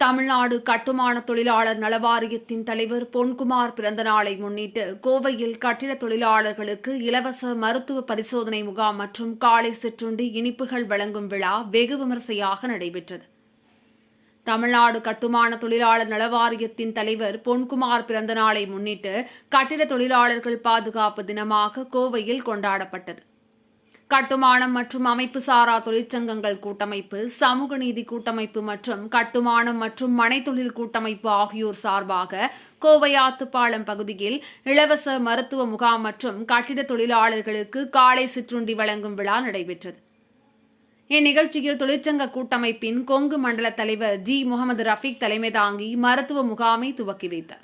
தமிழ்நாடு கட்டுமான தொழிலாளர் நலவாரியத்தின் தலைவர் பொன்குமார் பிறந்த நாளை முன்னிட்டு கோவையில் கட்டிட தொழிலாளர்களுக்கு இலவச மருத்துவ பரிசோதனை முகாம் மற்றும் காலை சிற்றுண்டி இனிப்புகள் வழங்கும் விழா வெகு விமரிசையாக நடைபெற்றது. தமிழ்நாடு கட்டுமான தொழிலாளர் நலவாரியத்தின் தலைவர் பொன்குமார் பிறந்த நாளை முன்னிட்டு கட்டிட தொழிலாளர்கள் பாதுகாப்பு தினமாக கோவையில் கொண்டாடப்பட்டது. கட்டுமானம் மற்றும் அமைப்பு சாரா தொழிற்சங்கங்கள் கூட்டமைப்பு, சமூக நீதி கூட்டமைப்பு மற்றும் கட்டுமானம் மற்றும் மனைத்தொழில் கூட்டமைப்பு ஆகியோர் சார்பாக கோவை ஆத்துப்பாலம் பகுதியில் இலவச மருத்துவ முகாம் மற்றும் கட்டிட தொழிலாளர்களுக்கு காலை சிற்றுண்டி வழங்கும் விழா நடைபெற்றது. இந்நிகழ்ச்சியில் தொழிற்சங்க கூட்டமைப்பின் கொங்கு மண்டல தலைவர் ஜி முகமது ரஃபீக் தலைமை தாங்கி மருத்துவ முகாமை துவக்கி வைத்தார்.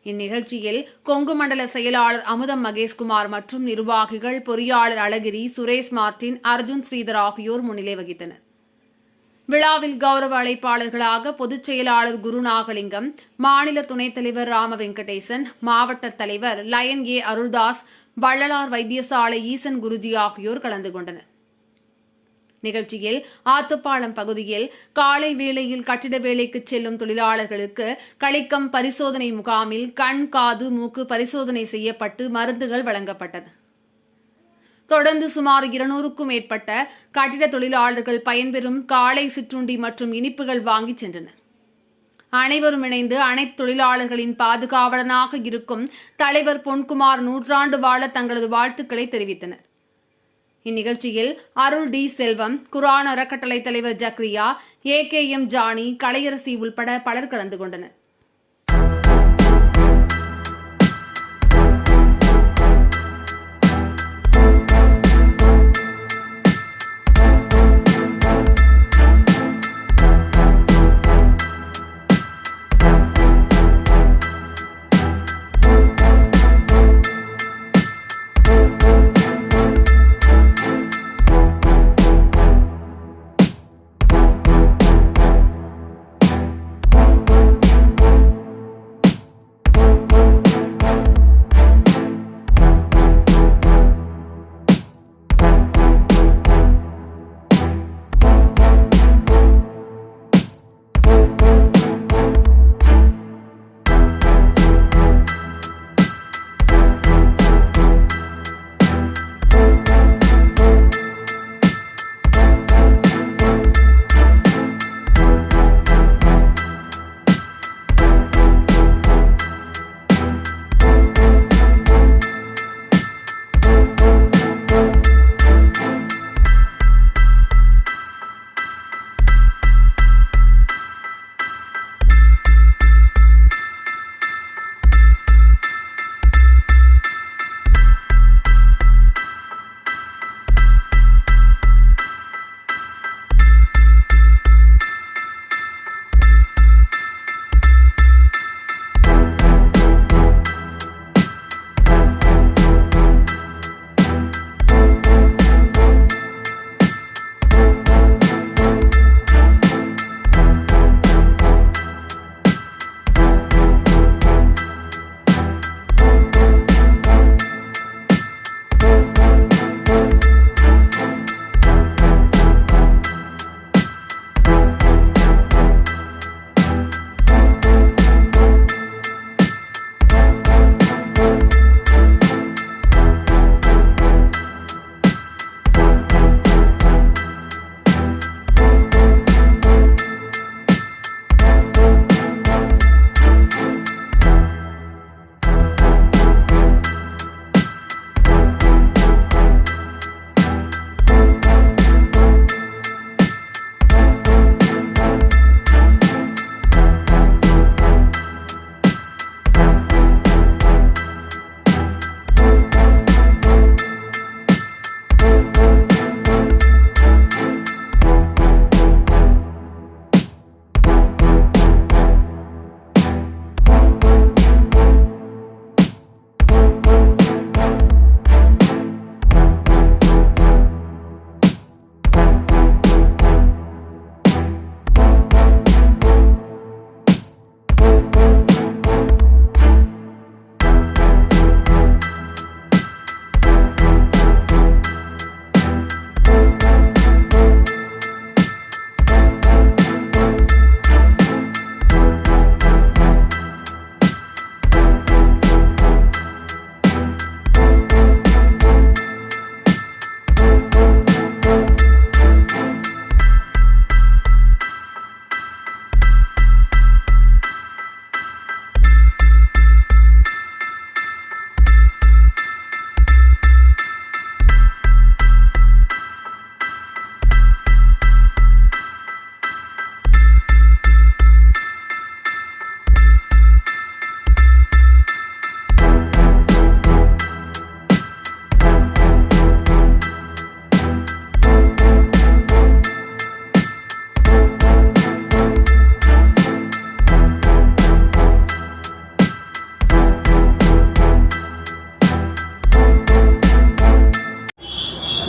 இந்நிகழ்ச்சியில் கொங்கு மண்டல செயலாளர் அமுதம் மகேஷ்குமார் மற்றும் நிர்வாகிகள் பொறியாளர் அழகிரி, சுரேஷ் மார்டின், அர்ஜுன் ஸ்ரீதர் ஆகியோர் முன்னிலை வகித்தனர். விழாவில் கௌரவ அழைப்பாளர்களாக பொதுச் செயலாளர் குருநாகலிங்கம், மாநில துணைத் தலைவர் ராம வெங்கடேசன், மாவட்ட தலைவர் லயன் ஏ அருள்தாஸ், வள்ளலார் வைத்தியசாலை ஈசன் குருஜி ஆகியோர் கலந்து கொண்டனர். நிகழ்ச்சியில் ஆத்துப்பாலம் பகுதியில் காலை வேளையில் கட்டிட வேலைக்கு செல்லும் தொழிலாளர்களுக்கு களிக்கம் பரிசோதனை முகாமில் கண், காது, மூக்கு பரிசோதனை செய்யப்பட்டு மருந்துகள் வழங்கப்பட்டது. தொடர்ந்து சுமார் 200க்கும் மேற்பட்ட கட்டிட தொழிலாளர்கள் பயன்பெறும் காலை சிற்றுண்டி மற்றும் இனிப்புகள் வாங்கி சென்றனர். அனைவரும் இணைந்து அனைத்து தொழிலாளர்களின் பாதுகாவலனாக இருக்கும் தலைவர் பொன்குமார் 100 ஆண்டு வாழ தங்களது வாழ்த்துக்களை தெரிவித்தனர். இந்நிகழ்ச்சியில் அருள் டி செல்வம், குர்ஆன் அறக்கட்டளை தலைவர் ஜக்ரியா, AKM ஜானி, கலையரசி உள்பட பலர் கலந்து கொண்டனர்.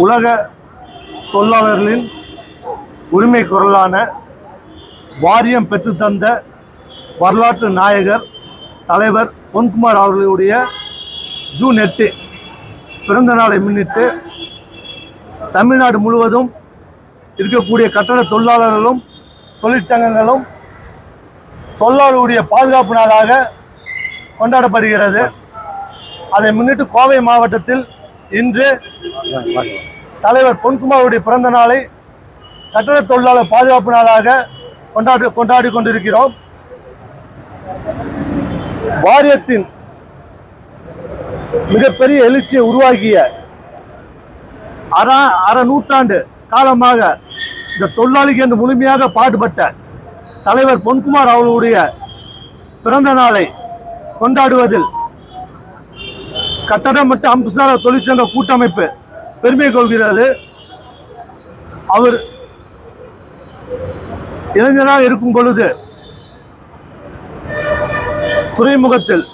உலக தொழிலாளர்களின் உரிமை குரலான வாரியம் பெற்றுத்தந்த வரலாற்று நாயகர் தலைவர் பொன்குமார் அவர்களுடைய ஜூன் 8 பிறந்த நாளை முன்னிட்டு தமிழ்நாடு முழுவதும் இருக்கக்கூடிய கட்டட தொழிலாளர்களும் தொழிற்சங்கங்களும் தொழிலாளர்களுடைய பாதுகாப்பு நாளாக கொண்டாடப்படுகிறது. அதை முன்னிட்டு கோவை மாவட்டத்தில் இன்று தலைவர் பொன்குமாருடைய பிறந்த நாளை கட்டட தொழிலாளர் பாதுகாப்பு நாளாக கொண்டாடி கொண்டிருக்கிறோம். வாரியத்தின் மிகப்பெரிய எழுச்சியை உருவாக்கிய அரை நூற்றாண்டு காலமாக இந்த தொழிலாளிக்கு என்று முழுமையாக பாடுபட்ட தலைவர் பொன்குமார் அவர்களுடைய பிறந்த நாளை கொண்டாடுவதில் கட்டடம் மற்றும் அம்சார தொழிற்சங்க கூட்டமைப்பு பெருமை கொள்கிறது. அவர் இளைஞராக இருக்கும் பொழுது துறைமுகத்தில்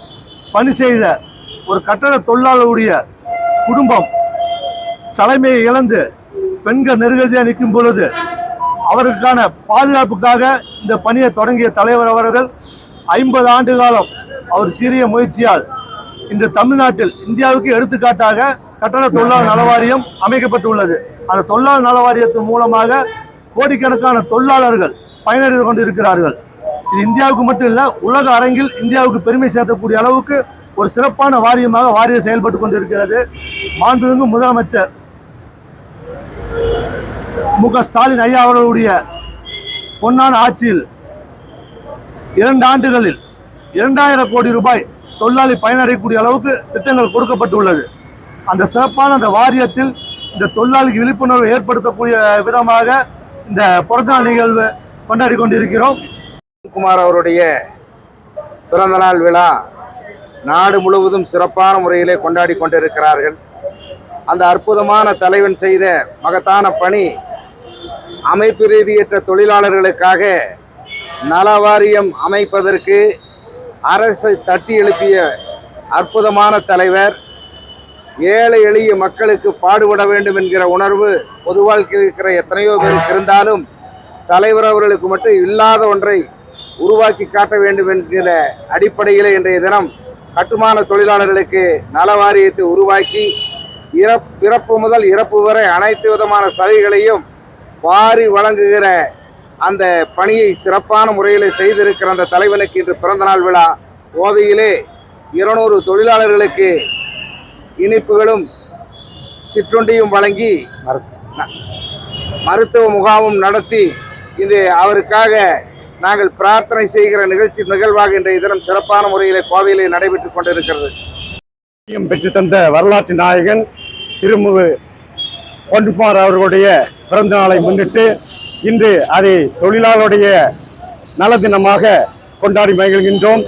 பணி செய்த ஒரு கட்டட தொழிலாளருடைய குடும்பம் தலைமையை இழந்து பெண்கள் நெருக்கடியாக நிற்கும் பொழுது அவருக்கான பாதுகாப்புக்காக இந்த பணியை தொடங்கிய தலைவர் அவர்கள் 50 ஆண்டு காலம் அவர் சீரிய முயற்சியால் இன்று தமிழ்நாட்டில் இந்தியாவுக்கு எடுத்துக்காட்டாக கட்டட தொழிலாளர் நல வாரியம் அமைக்கப்பட்டுள்ளது. அந்த தொழிலாளர் நல வாரியத்தின் மூலமாக கோடிக்கணக்கான தொழிலாளர்கள் பயனடைந்து கொண்டிருக்கிறார்கள். இது இந்தியாவுக்கு மட்டும் இல்லை, உலக அரங்கில் இந்தியாவுக்கு பெருமை சேர்க்கக்கூடிய அளவுக்கு ஒரு சிறப்பான வாரியமாக வாரியம் செயல்பட்டு கொண்டிருக்கிறது. மாண்புமிகு முதலமைச்சர் மு.க. ஸ்டாலின் ஐயா அவர்களுடைய பொன்னான ஆட்சியில் 2 ஆண்டுகளில் 2000 கோடி ரூபாய் தொழிலாளி பயனடையக்கூடிய அளவுக்கு திட்டங்கள் கொடுக்கப்பட்டுள்ளது. அந்த சிறப்பான அந்த வாரியத்தில் இந்த தொழிலாளிக்கு விழிப்புணர்வு ஏற்படுத்தக்கூடிய விதமாக இந்த பிறந்தநாள் நிகழ்வு கொண்டாடி கொண்டிருக்கிறோம். பொன்குமார் அவருடைய பிறந்தநாள் விழா நாடு முழுவதும் சிறப்பான முறையிலே கொண்டாடி கொண்டிருக்கிறார்கள். அந்த அற்புதமான தலைவன் செய்த மகத்தான பணி அமைப்பு ரீதியற்ற தொழிலாளர்களுக்காக நல வாரியம் அமைப்பதற்கு அரசை தட்டி எழுப்பிய அற்புதமான தலைவர். ஏழை எளிய மக்களுக்கு பாடுபட வேண்டும் என்கிற உணர்வு பொது வாழ்க்கையில் இருக்கிற எத்தனையோ பேருக்கு இருந்தாலும் தலைவர் அவர்களுக்கு மட்டும் இல்லாத ஒன்றை உருவாக்கி காட்ட வேண்டும் என்கிற அடிப்படையில் இன்றைய தினம் கட்டுமான தொழிலாளர்களுக்கு நல வாரியத்தை உருவாக்கி பிறப்பு முதல் இறப்பு வரை அனைத்து விதமான சலுகைகளையும் வாரி வழங்குகிற அந்த பணியை சிறப்பான முறையில் செய்திருக்கிற அந்த தலைவனுக்கு இன்று பிறந்தநாள் விழா கோவையிலே 200 தொழிலாளர்களுக்கு இனிப்புகளும் சிற்றுண்டியும் வழங்கி மருத்துவ முகாமும் நடத்தி இது அவருக்காக நாங்கள் பிரார்த்தனை செய்கிற நிகழ்வாக இன்றைய தினம் சிறப்பான முறையில் கோவையிலே நடைபெற்றுக் கொண்டிருக்கிறது. பெற்று தந்த வரலாற்று நாயகன் திருமிகு பொன்குமார் அவர்களுடைய பிறந்த நாளை முன்னிட்டு இன்று அதை தொழிலாளருடைய நல தினமாக கொண்டாடி மகிழ்கின்றோம்.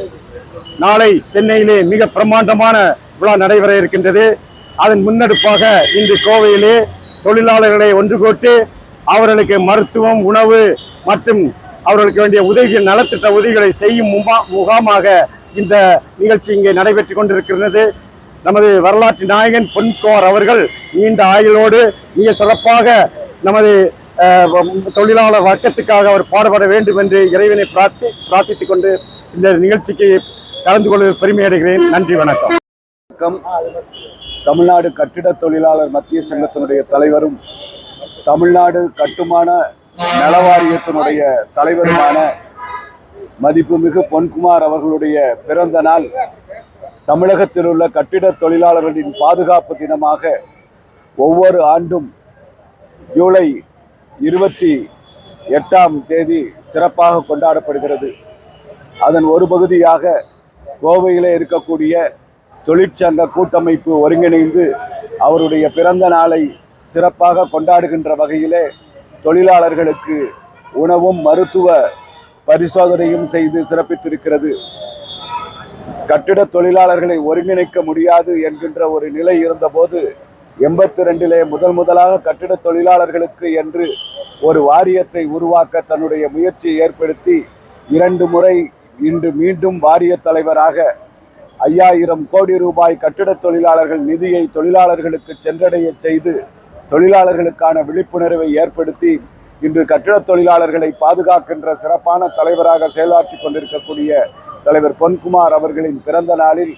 நாளை சென்னையிலே மிக பிரம்மாண்டமான விழா நடைபெற இருக்கின்றது. அதன் முன்னெடுப்பாக இன்று கோவையிலே தொழிலாளர்களை ஒன்று கூட்டி அவர்களுக்கு மருத்துவம், உணவு மற்றும் அவர்களுக்கு வேண்டிய உதவிகள், நலத்திட்ட உதவிகளை செய்யும் முகாமாக இந்த நிகழ்ச்சி இங்கே நடைபெற்று கொண்டிருக்கிறது. நமது வரலாற்று நாயகன் பொன்குமார் அவர்கள் நீண்ட ஆயுளோடு மிக சிறப்பாக நமது தொழிலாளர் வர்க்கத்துக்காக அவர் பாடுபட வேண்டும் என்று இறைவனை பிரார்த்தித்துக் கொண்டு இந்த நிகழ்ச்சிக்கு கலந்து கொள்வதில் பெருமை அடைகிறேன். நன்றி, வணக்கம். தமிழ்நாடு கட்டிட தொழிலாளர் மத்திய சங்கத்தினுடைய தலைவரும் தமிழ்நாடு கட்டுமான நலவாரியத்தினுடைய தலைவருமான மதிப்புமிகு பொன்குமார் அவர்களுடைய பிறந்த நாள் தமிழகத்தில் உள்ள கட்டிட தொழிலாளர்களின் பாதுகாப்பு தினமாக ஒவ்வொரு ஆண்டும் ஜூலை 28ஆம் தேதி சிறப்பாக கொண்டாடப்படுகிறது. அதன் ஒரு பகுதியாக கோவையிலே இருக்கக்கூடிய தொழிற்சங்க கூட்டமைப்பு ஒருங்கிணைந்து அவருடைய பிறந்த நாளை சிறப்பாக கொண்டாடுகின்ற வகையிலே தொழிலாளர்களுக்கு உணவும் மருத்துவ பரிசோதனையும் செய்து சிறப்பித்திருக்கிறது. கட்டிட தொழிலாளர்களை ஒருங்கிணைக்க முடியாது என்கின்ற ஒரு நிலை இருந்தபோது 82 முதலாக கட்டிட தொழிலாளர்களுக்கு என்று ஒரு வாரியத்தை உருவாக்க தன்னுடைய முயற்சியை ஏற்படுத்தி 2 முறை இன்று மீண்டும் வாரிய தலைவராக 5000 கோடி ரூபாய் கட்டிட தொழிலாளர்கள் நிதியை தொழிலாளர்களுக்கு சென்றடைய செய்து தொழிலாளர்களுக்கான விழிப்புணர்வை ஏற்படுத்தி இன்று கட்டிடத் தொழிலாளர்களை பாதுகாக்கின்ற சிறப்பான தலைவராக செயலாற்றி கொண்டிருக்கக்கூடிய தலைவர் பொன்குமார் அவர்களின் பிறந்த நாளில்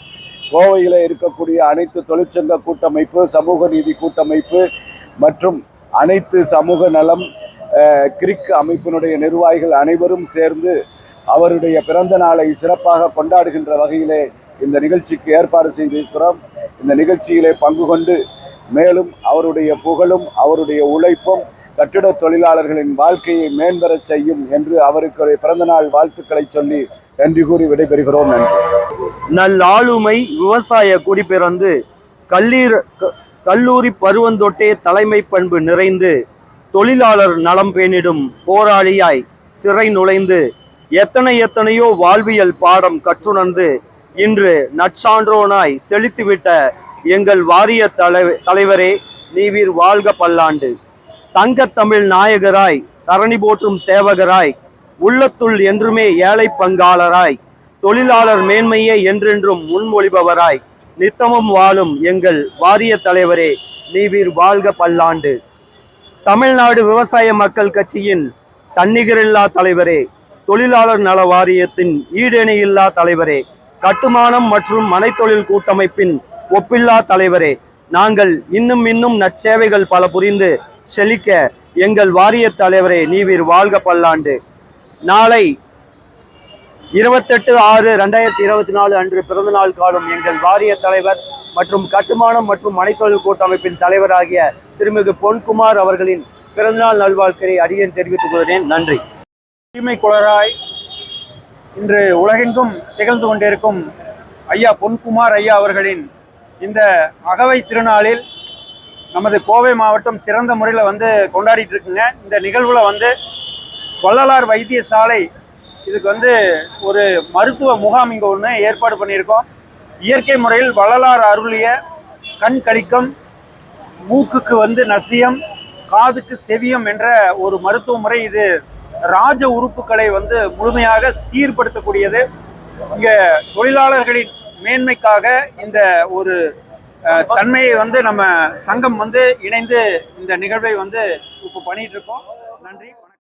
கோவையில் இருக்கக்கூடிய அனைத்து தொழிற்சங்க கூட்டமைப்பு, சமூக நீதி கூட்டமைப்பு மற்றும் அனைத்து சமூக நலம் கிரிக் அமைப்பினுடைய நிர்வாகிகள் அனைவரும் சேர்ந்து அவருடைய பிறந்த நாளை சிறப்பாக கொண்டாடுகின்ற வகையிலே இந்த நிகழ்ச்சிக்கு ஏற்பாடு செய்திருக்கிறோம். இந்த நிகழ்ச்சியிலே பங்கு கொண்டு மேலும் அவருடைய புகழும் அவருடைய உழைப்பும் கட்டிட தொழிலாளர்களின் வாழ்க்கையை மேம்பெறச் செய்யும் என்று அவருக்கு பிறந்தநாள் வாழ்த்துக்களை சொல்லி நன்றி கூறி விடைபெறுகிறோம். நன்றி. நல்லாளுமை விவசாய குடிபிறந்து கல்லூரி பருவந்தொட்டே தலைமை பண்பு நிறைந்து தொழிலாளர் நலம் பேணிடும் போராளியாய் சிறை நுழைந்து எத்தனையோ வாழ்வியல் பாடம் கற்றுணர்ந்து இன்று நற்சான்றோனாய் செலுத்திவிட்ட எங்கள் வாரிய தலைவரே, நீவீர் வாழ்க பல்லாண்டு. தங்கத்தமிழ் நாயகராய், தரணி போற்றும் சேவகராய், உள்ளத்துள் என்றுமே ஏழை பங்காளராய், தொழிலாளர் மேன்மையே என்றென்றும் முன்மொழிபவராய் நித்தமும் வாழும் எங்கள் வாரிய தலைவரே, நீவீர் வாழ்க பல்லாண்டு. தமிழ்நாடு விவசாய மக்கள் கட்சியின் தன்னிகரில்லா தலைவரே, தொழிலாளர் நல வாரியத்தின் ஈடேணையில்லா தலைவரே, கட்டுமானம் மற்றும் மனைத்தொழில் கூட்டமைப்பின் ஒப்பில்லா தலைவரே, நாங்கள் இன்னும் நற்சேவைகள் பல புரிந்து செழிக்க எங்கள் வாரிய தலைவரே, நீவீர் வாழ்க பல்லாண்டு. நாளை 28/6/2024 அன்று பிறந்தநாள் காணும் எங்கள் வாரிய தலைவர் மற்றும் கட்டுமானம் மற்றும் மனைத்தொழில் கூட்டமைப்பின் தலைவராகிய திருமிகு பொன்குமார் அவர்களின் பிறந்தநாள் நல்வாழ்க்கையை அடியேன் தெரிவித்துக் கொள்கிறேன். நன்றி. தூய்மை குளராய் இன்று உலகெங்கும் திகழ்ந்து கொண்டிருக்கும் ஐயா பொன்குமார் ஐயா அவர்களின் இந்த அகவை திருநாளில் நமது கோவை மாவட்டம் சிறந்த முறையில் கொண்டாடிட்டு இருக்குங்க. இந்த நிகழ்வில் வள்ளலார் வைத்தியசாலை இதுக்கு ஒரு மருத்துவ முகாம் இங்கே ஒன்று ஏற்பாடு பண்ணியிருக்கோம். இயற்கை முறையில் வள்ளலார் அருளிய கண் கழிக்கம், மூக்குக்கு நசியம், காதுக்கு செவியம் என்ற ஒரு மருத்துவ முறை. இது ராஜ உறுப்புகளை முழுமையாக சீர்படுத்தக்கூடியது. இங்கே தொழிலாளர்களின் மேன்மைக்காக இந்த ஒரு தன்மையை நம்ம சங்கம் இணைந்து இந்த நிகழ்வை இப்போ பண்ணிட்டு இருக்கோம். நன்றி.